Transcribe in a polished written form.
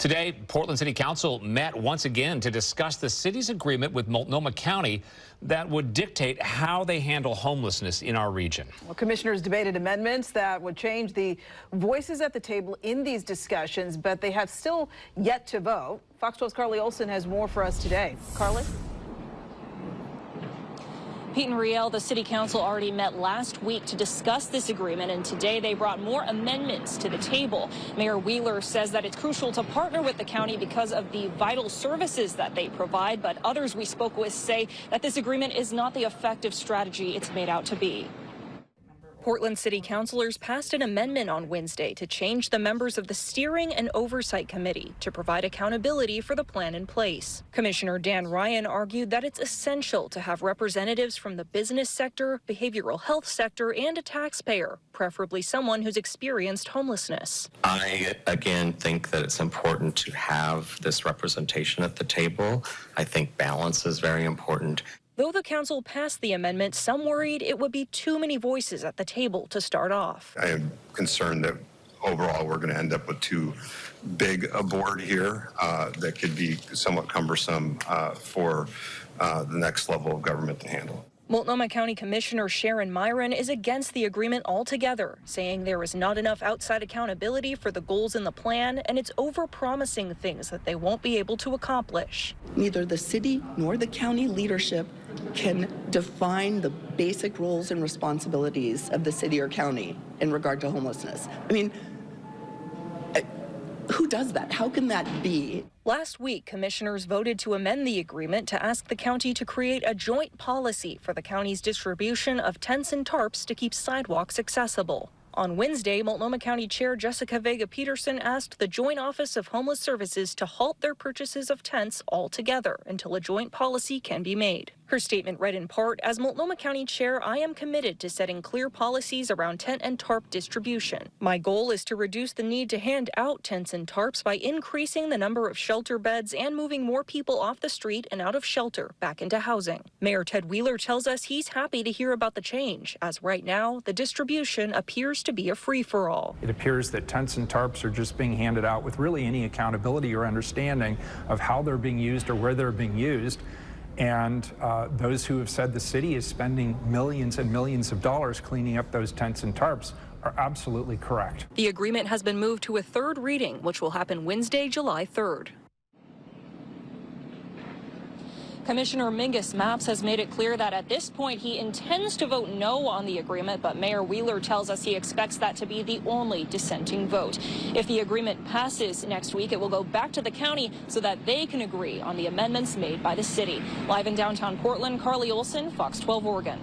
Today, Portland City Council met once again to discuss the city's agreement with Multnomah County that would dictate how they handle homelessness in our region. Well, commissioners debated amendments that would change the voices at the table in these discussions, but they have still yet to vote. Fox 12's Carly Olson has more for us today. Carly? Pete and Riel, the city council already met last week to discuss this agreement, and today they brought more amendments to the table. Mayor Wheeler says that it's crucial to partner with the county because of the vital services that they provide, but others we spoke with say that this agreement is not the effective strategy it's made out to be. Portland City Councilors passed an amendment on Wednesday to change the members of the Steering and Oversight Committee to provide accountability for the plan in place. Commissioner Dan Ryan argued that it's essential to have representatives from the business sector, behavioral health sector, and a taxpayer, preferably someone who's experienced homelessness. I, again, think that it's important to have this representation at the table. I think balance is very important. Though the council passed the amendment, some worried it would be too many voices at the table to start off. I am concerned that overall we're going to end up with too big a board here that could be somewhat cumbersome for the next level of government to handle. Multnomah County Commissioner Sharon Myron is against the agreement altogether, saying there is not enough outside accountability for the goals in the plan, and it's over-promising things that they won't be able to accomplish. Neither the city nor the county leadership can define the basic roles and responsibilities of the city or county in regard to homelessness. I mean, who does that? How can that be? Last week, commissioners voted to amend the agreement to ask the county to create a joint policy for the county's distribution of tents and tarps to keep sidewalks accessible. On Wednesday, Multnomah County Chair Jessica Vega Peterson asked the Joint Office of Homeless Services to halt their purchases of tents altogether until a joint policy can be made. Her statement read in part, "As Multnomah County Chair, I am committed to setting clear policies around tent and tarp distribution. My goal is to reduce the need to hand out tents and tarps by increasing the number of shelter beds and moving more people off the street and out of shelter back into housing." Mayor Ted Wheeler tells us he's happy to hear about the change, as right now the distribution appears to be a free-for-all. It appears that tents and tarps are just being handed out with really any accountability or understanding of how they're being used or where they're being used. And those who have said the city is spending millions and millions of dollars cleaning up those tents and tarps are absolutely correct. The agreement has been moved to a third reading, which will happen Wednesday, July 3rd. Commissioner Mingus Mapps has made it clear that at this point he intends to vote no on the agreement, but Mayor Wheeler tells us he expects that to be the only dissenting vote. If the agreement passes next week, it will go back to the county so that they can agree on the amendments made by the city. Live in downtown Portland, Carly Olson, Fox 12 Oregon.